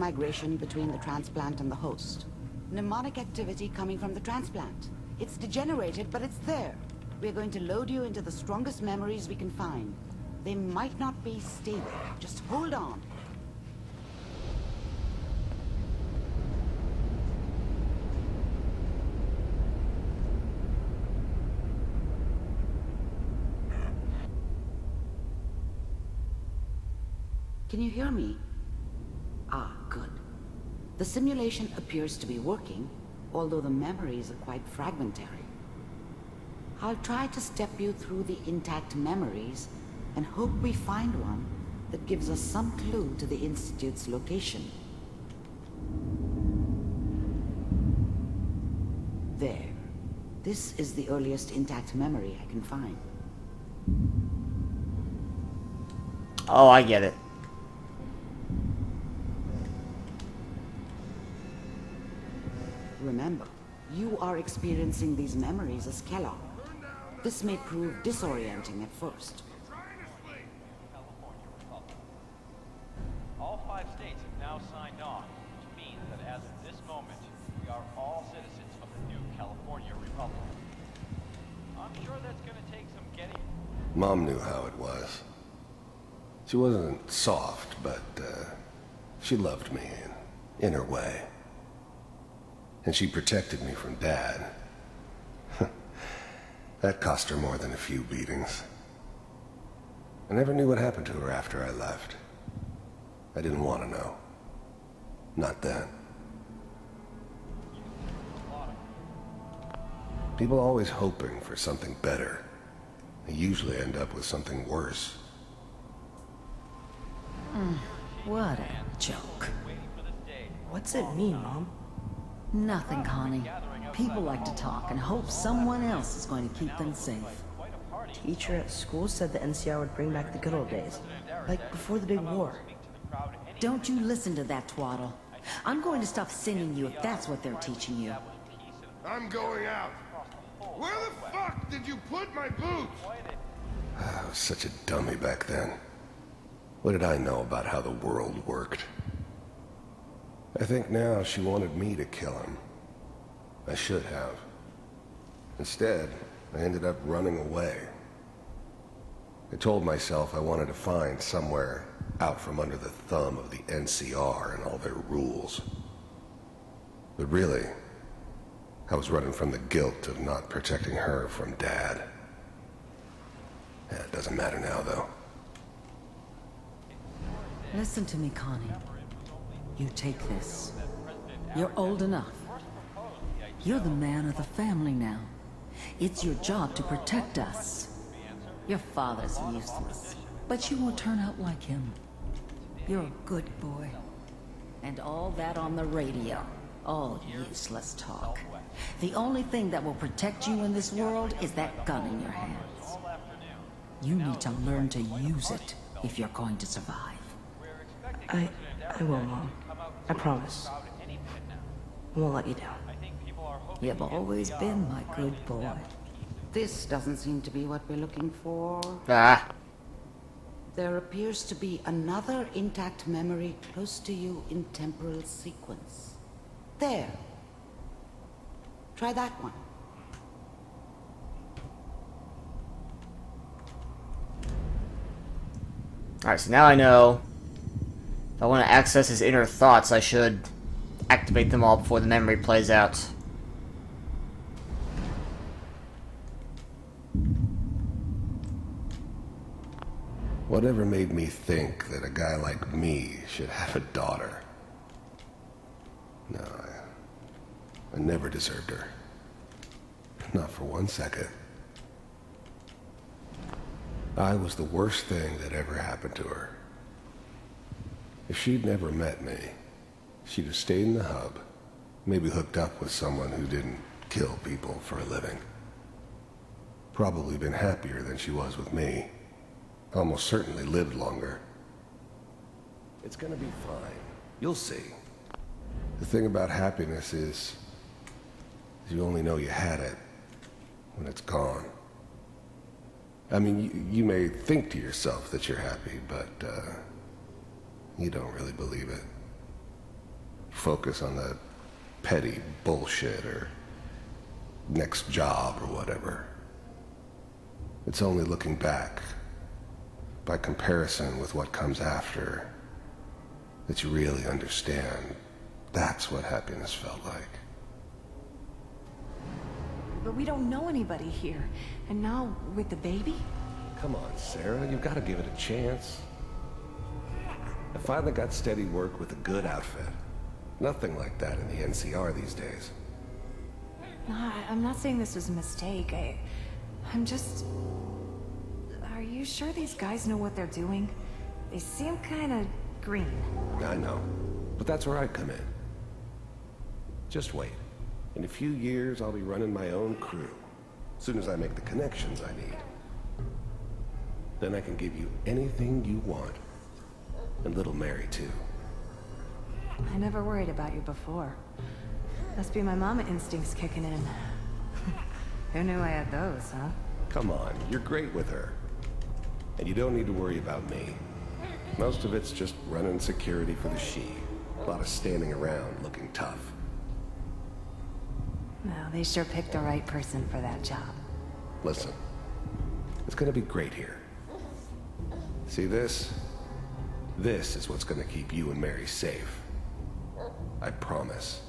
migration between the transplant and the host. Mnemonic activity coming from the transplant. It's degenerated, but it's there. We're going to load you into the strongest memories we can find. They might not be stable. Just hold on. Can you hear me? Ah, good. The simulation appears to be working, although the memories are quite fragmentary. I'll try to step you through the intact memories and hope we find one that gives us some clue to the Institute's location. There. This is the earliest intact memory I can find. Oh, I get it. Remember, you are experiencing these memories as Kellogg. This may prove disorienting at first. All 5 states have now signed on, which means that as of this moment, we are all citizens of the new California Republic. I'm sure that's going to take some getting... Mom knew how it was. She wasn't soft, but she loved me in her way. And she protected me from Dad. That cost her more than a few beatings. I never knew what happened to her after I left. I didn't want to know. Not then. People are always hoping for something better. They usually end up with something worse. What a joke. What's it mean, Mom? Nothing, Connie. People like to talk and hope someone else is going to keep them safe. Teacher at school said the NCR would bring back the good old days. Like before the big war. Don't you listen to that twaddle. I'm going to stop singing you if that's what they're teaching you. I'm going out. Where the fuck did you put my boots? I was such a dummy back then. What did I know about how the world worked? I think now she wanted me to kill him. I should have. Instead, I ended up running away. I told myself I wanted to find somewhere out from under the thumb of the NCR and all their rules. But really, I was running from the guilt of not protecting her from Dad. Yeah, it doesn't matter now, though. Listen to me, Connie. You take this. You're old enough. You're the man of the family now. It's your job to protect us. Your father's useless, but you won't turn out like him. You're a good boy. And all that on the radio. All useless talk. The only thing that will protect you in this world is that gun in your hands. You need to learn to use it if you're going to survive. I will, Mom. I promise. I won't let you down. You've always been my good boy. This doesn't seem to be what we're looking for. Ah. There appears to be another intact memory close to you in temporal sequence. There. Try that one. Alright, so now I know if I want to access his inner thoughts, I should activate them all before the memory plays out. Whatever made me think that a guy like me should have a daughter? No, I never deserved her. Not for 1 second. I was the worst thing that ever happened to her. If she'd never met me, she'd have stayed in the hub, maybe hooked up with someone who didn't kill people for a living. Probably been happier than she was with me. Almost certainly lived longer. It's gonna be fine. You'll see. The thing about happiness is you only know you had it when it's gone. I mean, you may think to yourself that you're happy, but you don't really believe it. Focus on the petty bullshit or next job or whatever. It's only looking back, by comparison with what comes after, that you really understand that's what happiness felt like. But we don't know anybody here. And now, with the baby? Come on, Sarah, you've got to give it a chance. I finally got steady work with a good outfit. Nothing like that in the NCR these days. No, I'm not saying this was a mistake. I'm just... Are you sure these guys know what they're doing? They seem kind of green. I know, but that's where I come in. Just wait. In a few years, I'll be running my own crew. As soon as I make the connections I need. Then I can give you anything you want. And little Mary, too. I never worried about you before. Must be my mama instincts kicking in. Who knew I had those, huh? Come on, you're great with her. And you don't need to worry about me. Most of it's just running security for the she. A lot of standing around looking tough. Well, they sure picked the right person for that job. Listen, it's gonna be great here. See this? This is what's gonna keep you and Mary safe. I promise.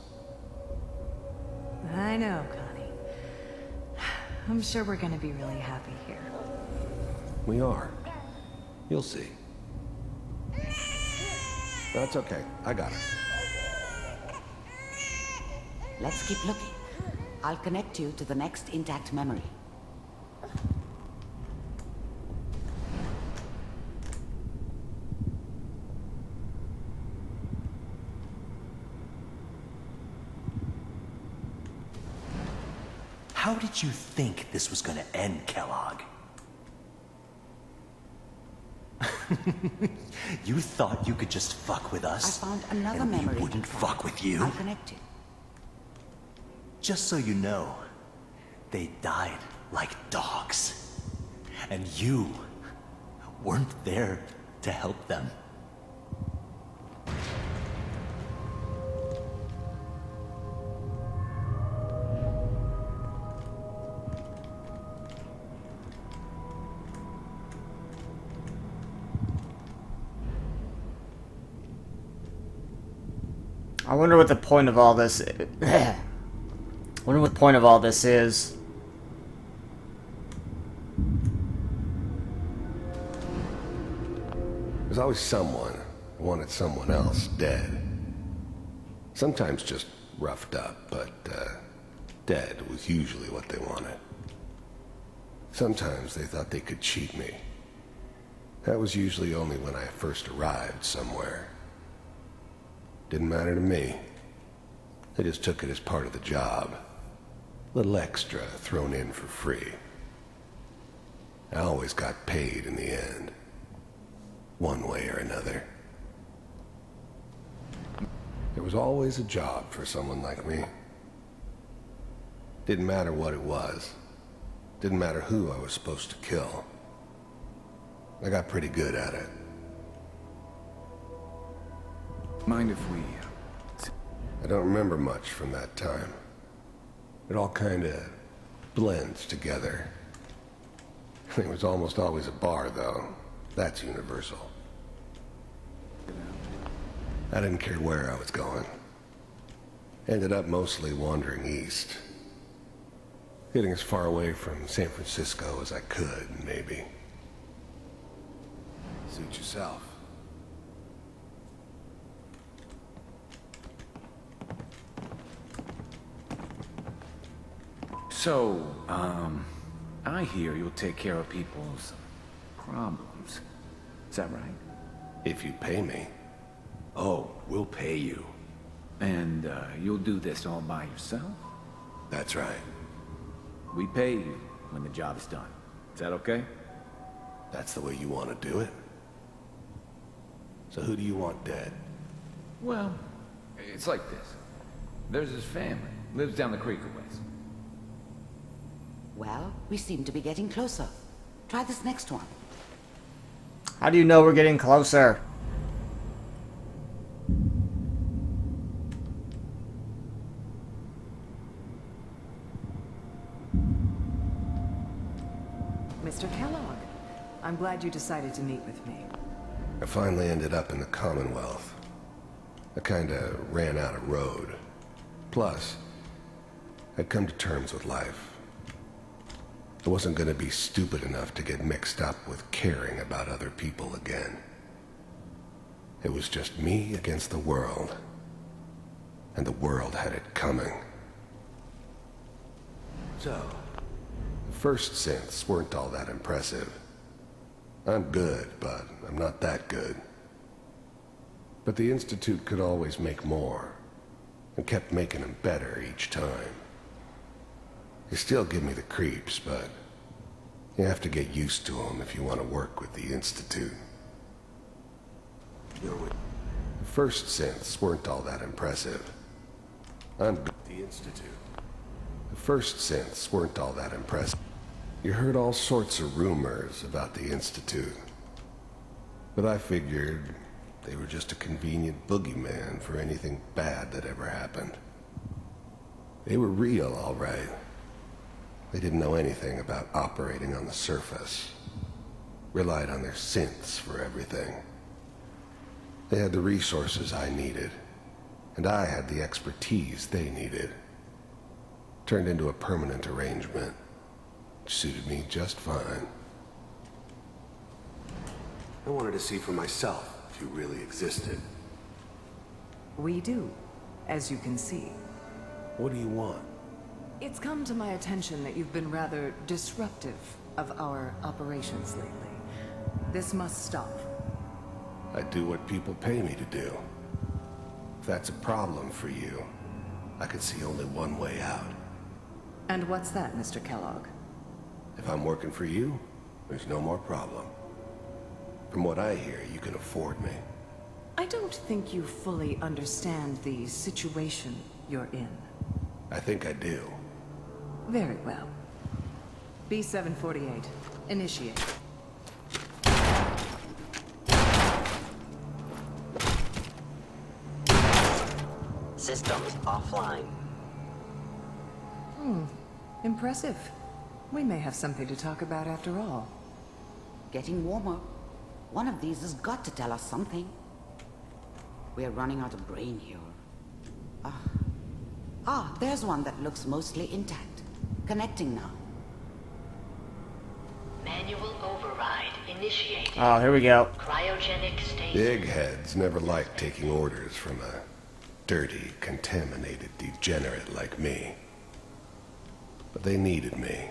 I know, Connie. I'm sure we're gonna be really happy here. We are. You'll see. That's okay. I got it. Let's keep looking. I'll connect you to the next intact memory. How did you think this was gonna end, Kellogg? You thought you could just fuck with us? I found another and memory. we wouldn't fuck with you? I'll connect you. Just so you know, they died like dogs. And you weren't there to help them. I wonder what the point of all this is. I wonder what the point of all this is. There's always someone who wanted someone else dead. Sometimes just roughed up, but dead was usually what they wanted. Sometimes they thought they could cheat me. That was usually only when I first arrived somewhere. Didn't matter to me. They just took it as part of the job. A little extra thrown in for free. I always got paid in the end. One way or another. There was always a job for someone like me. Didn't matter what it was. Didn't matter who I was supposed to kill. I got pretty good at it. Mind if we... I don't remember much from that time. It all kinda blends together. There was almost always a bar, though. That's universal. I didn't care where I was going. Ended up mostly wandering east. Getting as far away from San Francisco as I could, maybe. Suit yourself. So, I hear you'll take care of people's problems. Is that right? If you pay me. Oh, we'll pay you. And, you'll do this all by yourself? That's right. We pay you when the job is done. Is that okay? That's the way you want to do it? So who do you want dead? Well, it's like this. There's his family. Lives down the creek a ways. Well, we seem to be getting closer. Try this next one. How do you know we're getting closer? Mr. Kellogg. I'm glad you decided to meet with me. I finally ended up in the Commonwealth. I kinda ran out of road. Plus, I'd come to terms with life. I wasn't gonna be stupid enough to get mixed up with caring about other people again. It was just me against the world. And the world had it coming. So, the first synths weren't all that impressive. I'm good, but I'm not that good. But the Institute could always make more, and kept making them better each time. They still give me the creeps, but you have to get used to them if you want to work with the Institute. The first synths weren't all that impressive. I'm good at the Institute. The first synths weren't all that impressive. You heard all sorts of rumors about the Institute. But I figured they were just a convenient boogeyman for anything bad that ever happened. They were real, all right. They didn't know anything about operating on the surface. Relied on their synths for everything. They had the resources I needed, and I had the expertise they needed. Turned into a permanent arrangement. Suited me just fine. I wanted to see for myself if you really existed. We do, as you can see. What do you want? It's come to my attention that you've been rather disruptive of our operations lately. This must stop. I do what people pay me to do. If that's a problem for you, I can see only one way out. And what's that, Mr. Kellogg? If I'm working for you, there's no more problem. From what I hear, you can afford me. I don't think you fully understand the situation you're in. I think I do. Very well. B-748, initiate. Systems offline. Impressive. We may have something to talk about after all. Getting warmer. One of these has got to tell us something. We're running out of brain here. There's one that looks mostly intact. Connecting now. Manual override initiated. Oh, here we go. Cryogenic state. Big heads never liked taking orders from a dirty, contaminated degenerate like me. But they needed me.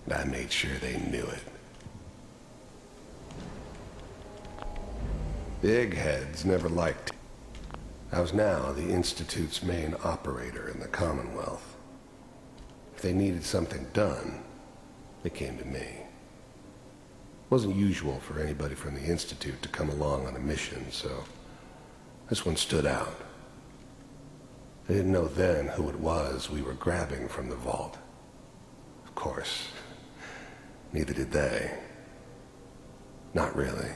And I made sure they knew it. Big heads never liked. I was now the Institute's main operator in the Commonwealth. If they needed something done, they came to me. It wasn't usual for anybody from the Institute to come along on a mission, so this one stood out. I didn't know then who it was we were grabbing from the vault. Of course, neither did they. Not really.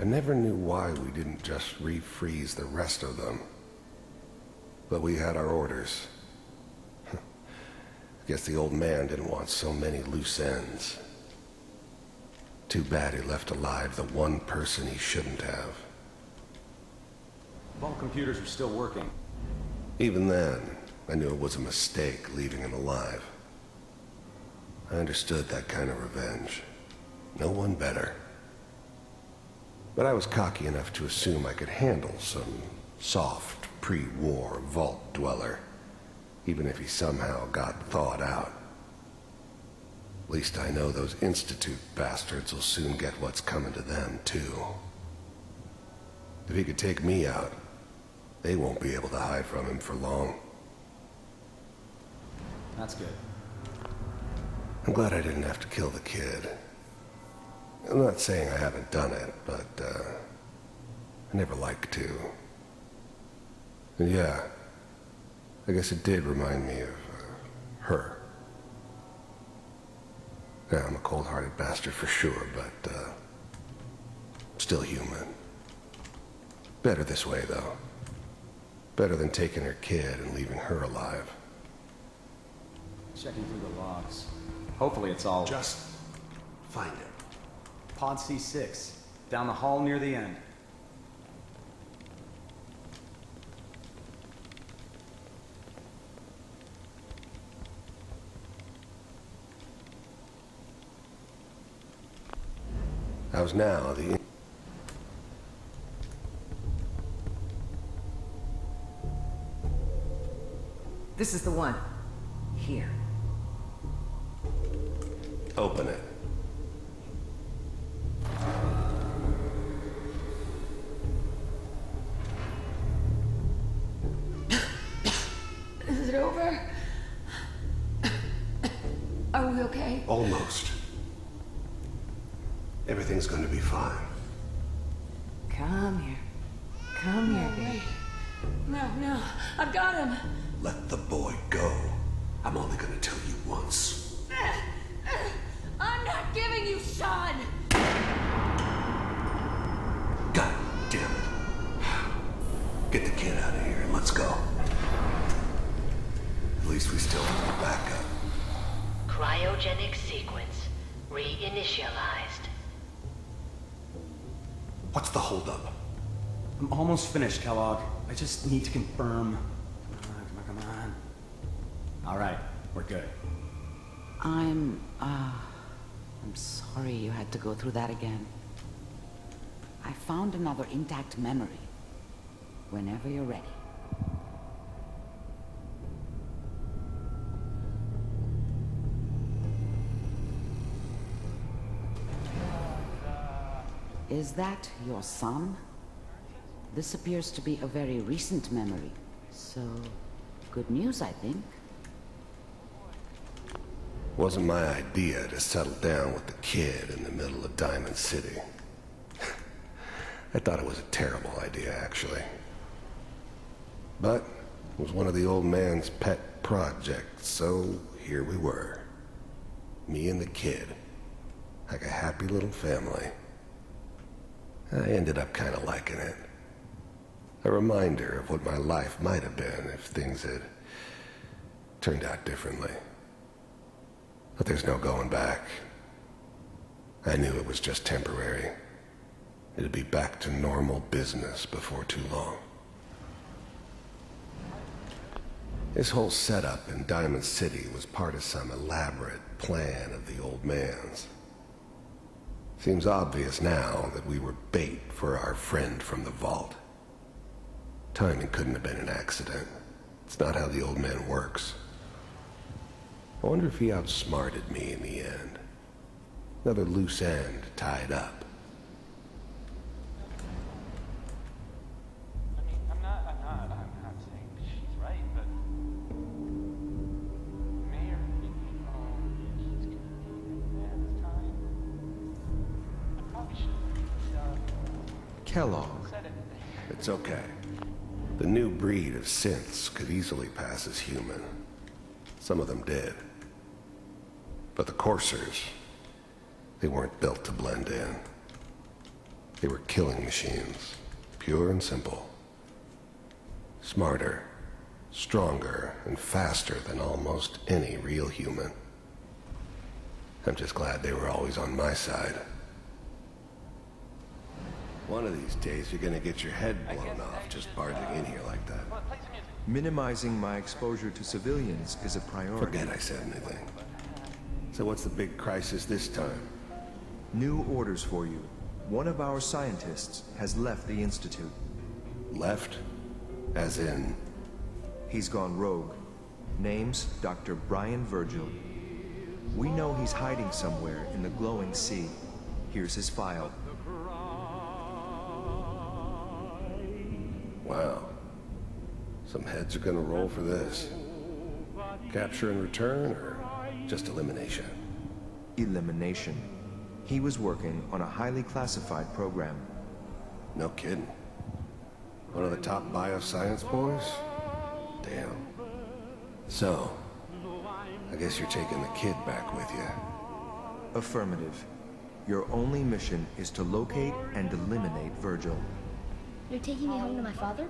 I never knew why we didn't just refreeze the rest of them. But we had our orders. I guess the old man didn't want so many loose ends. Too bad he left alive the one person he shouldn't have. Vault computers are still working. Even then, I knew it was a mistake leaving him alive. I understood that kind of revenge. No one better. But I was cocky enough to assume I could handle some soft, pre-war vault dweller, even if he somehow got thawed out. At least I know those Institute bastards will soon get what's coming to them, too. If he could take me out, they won't be able to hide from him for long. That's good. I'm glad I didn't have to kill the kid. I'm not saying I haven't done it, but, I never liked to. And yeah, I guess it did remind me of, her. Yeah, I'm a cold-hearted bastard for sure, but, still human. Better this way, though. Better than taking her kid and leaving her alive. Checking through the logs. Hopefully it's all... Just find it. Pod C6. Down the hall near the end. How's now? The... This is the one. Here. Open it. Is it over? Are we okay? Almost. Everything's going to be fine. Come here. Come here, baby. No, I've got him. Let the boy go. I'm only going to tell you once. I'm not giving you Sean! God damn it. Get the kid out of here and let's go. At least we still have a backup. Cryogenic sequence reinitialized. What's the holdup? I'm almost finished, Kellogg. I just need to confirm. Come on. All right, we're good. I'm sorry you had to go through that again. I found another intact memory. Whenever you're ready. Is that your son? This appears to be a very recent memory. So, good news, I think. Wasn't my idea to settle down with the kid in the middle of Diamond City. I thought it was a terrible idea, actually. But it was one of the old man's pet projects, so here we were. Me and the kid. Like a happy little family. I ended up kind of liking it. A reminder of what my life might have been if things had turned out differently. But there's no going back. I knew it was just temporary. It'd be back to normal business before too long. This whole setup in Diamond City was part of some elaborate plan of the old man's. Seems obvious now that we were bait for our friend from the vault. Timing couldn't have been an accident. It's not how the old man works. I wonder if he outsmarted me in the end. Another loose end tied up. I mean, I'm not saying she's right, but Mayor, he's gonna be there this time. I probably should have Kellogg. said anything. It's okay. The new breed of synths could easily pass as human. Some of them did. But the coursers, they weren't built to blend in. They were killing machines, pure and simple. Smarter, stronger, and faster than almost any real human. I'm just glad they were always on my side. One of these days, you're gonna get your head blown off just barging in here like that. Minimizing my exposure to civilians is a priority. Forget I said anything. So what's the big crisis this time? New orders for you. One of our scientists has left the Institute. Left? As in? He's gone rogue. Name's Dr. Brian Virgil. We know he's hiding somewhere in the glowing sea. Here's his file. Wow. Some heads are gonna roll for this. Capture and return, or just elimination? Elimination. He was working on a highly classified program. No kidding. One of the top bioscience boys? Damn. So, I guess you're taking the kid back with you. Affirmative. Your only mission is to locate and eliminate Virgil. You're taking me home to my father?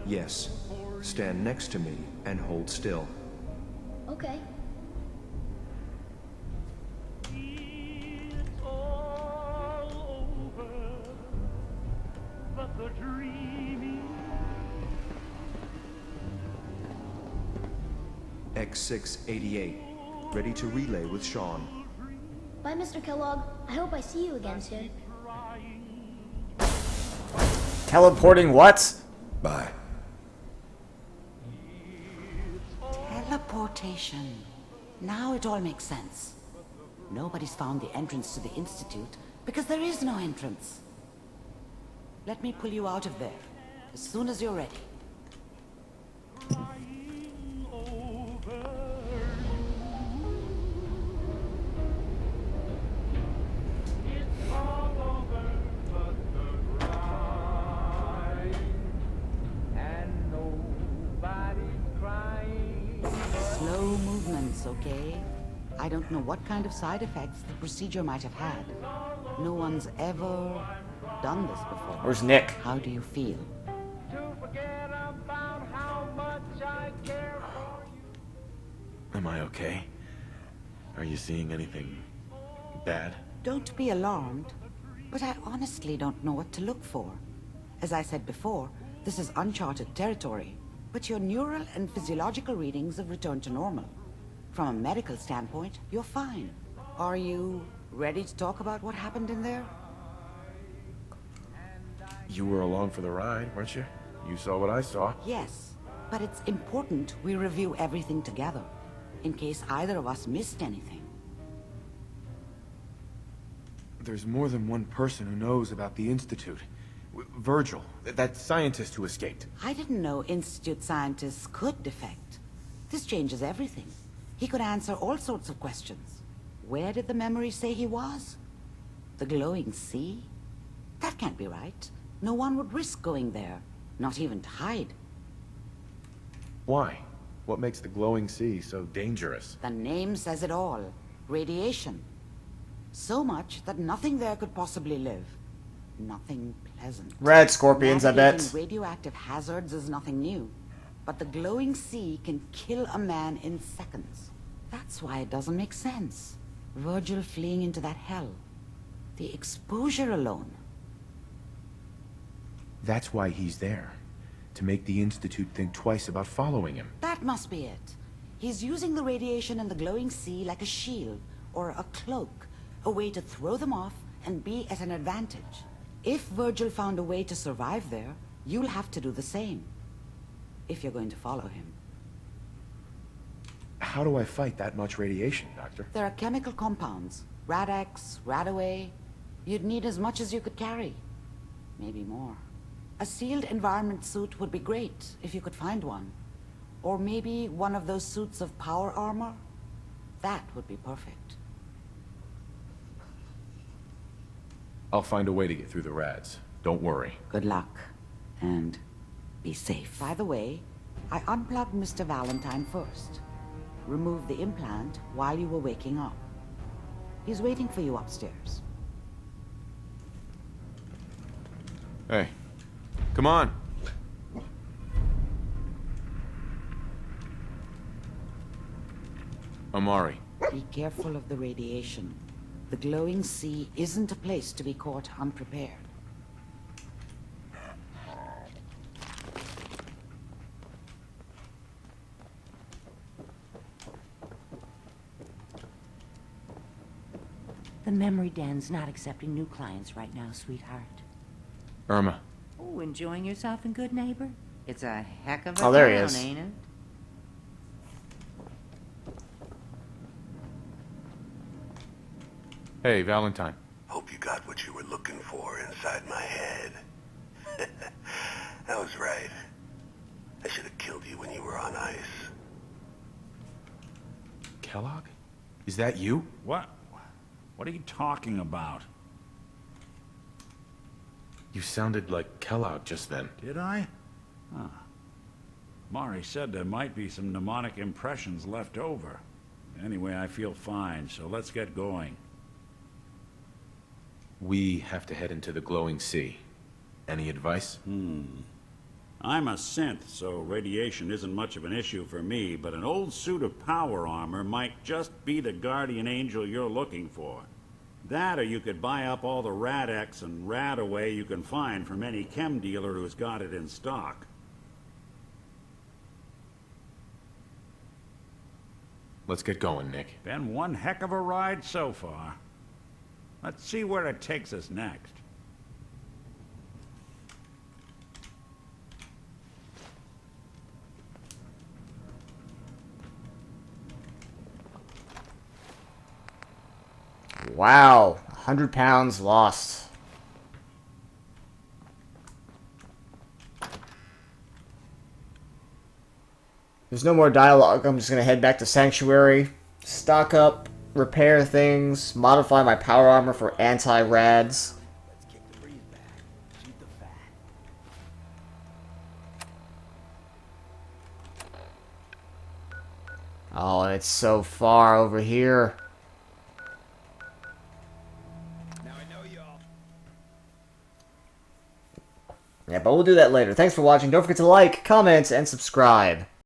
Yes. Stand next to me and hold still. Okay. X688, ready to relay with Sean. Bye, Mr. Kellogg. I hope I see you again soon. Teleporting what? Bye. Teleportation. Now it all makes sense. Nobody's found the entrance to the Institute because there is no entrance. Let me pull you out of there as soon as you're ready. Slow movements, okay? I don't know what kind of side effects the procedure might have had. No one's ever done this before. Where's Nick? How do you feel? Am I okay? Are you seeing anything bad? Don't be alarmed, but I honestly don't know what to look for. As I said before, this is uncharted territory, but your neural and physiological readings have returned to normal. From a medical standpoint, you're fine. Are you ready to talk about what happened in there? You were along for the ride, weren't you? You saw what I saw. Yes, but it's important we review everything together, in case either of us missed anything. There's more than one person who knows about the Institute. Virgil, that scientist who escaped. I didn't know Institute scientists could defect. This changes everything. He could answer all sorts of questions. Where did the memory say he was? The glowing sea? That can't be right. No one would risk going there, not even to hide. Why? What makes the glowing sea so dangerous? The name says it all. Radiation. So much that nothing there could possibly live. Nothing pleasant. Red scorpions, I bet. Navigating radioactive hazards is nothing new. But the glowing sea can kill a man in seconds. That's why it doesn't make sense. Virgil fleeing into that hell. The exposure alone. That's why he's there. To make the Institute think twice about following him. That must be it. He's using the radiation in the glowing sea like a shield or a cloak. A way to throw them off and be at an advantage. If Virgil found a way to survive there, you'll have to do the same. If you're going to follow him. How do I fight that much radiation, Doctor? There are chemical compounds. Rad-X, Radaway. You'd need as much as you could carry. Maybe more. A sealed environment suit would be great, if you could find one. Or maybe one of those suits of power armor. That would be perfect. I'll find a way to get through the rads. Don't worry. Good luck. And be safe. By the way, I unplugged Mr. Valentine first. Removed the implant while you were waking up. He's waiting for you upstairs. Hey, come on. Amari. Be careful of the radiation. The glowing sea isn't a place to be caught unprepared. The memory den's not accepting new clients right now, sweetheart. Irma. Oh, enjoying yourself in Good Neighbor? It's a heck of a Oh, there he town, is. ain't it? Hey, Valentine. Hope you got what you were looking for inside my head. I was right. I should have killed you when you were on ice. Kellogg? Is that you? What? What are you talking about? You sounded like Kellogg just then. Did I? Huh. Mari said there might be some mnemonic impressions left over. Anyway, I feel fine, so let's get going. We have to head into the glowing sea. Any advice? I'm a synth, so radiation isn't much of an issue for me, but an old suit of power armor might just be the guardian angel you're looking for. That, or you could buy up all the Rad-X and Rad-Away you can find from any chem dealer who's got it in stock. Let's get going, Nick. Been one heck of a ride so far. Let's see where it takes us next. Wow, 100 pounds lost. There's no more dialogue. I'm just gonna head back to Sanctuary, stock up, repair things, modify my power armor for anti-rads. Oh, it's so far over here. Yeah, but we'll do that later. Thanks for watching. Don't forget to like, comment, and subscribe.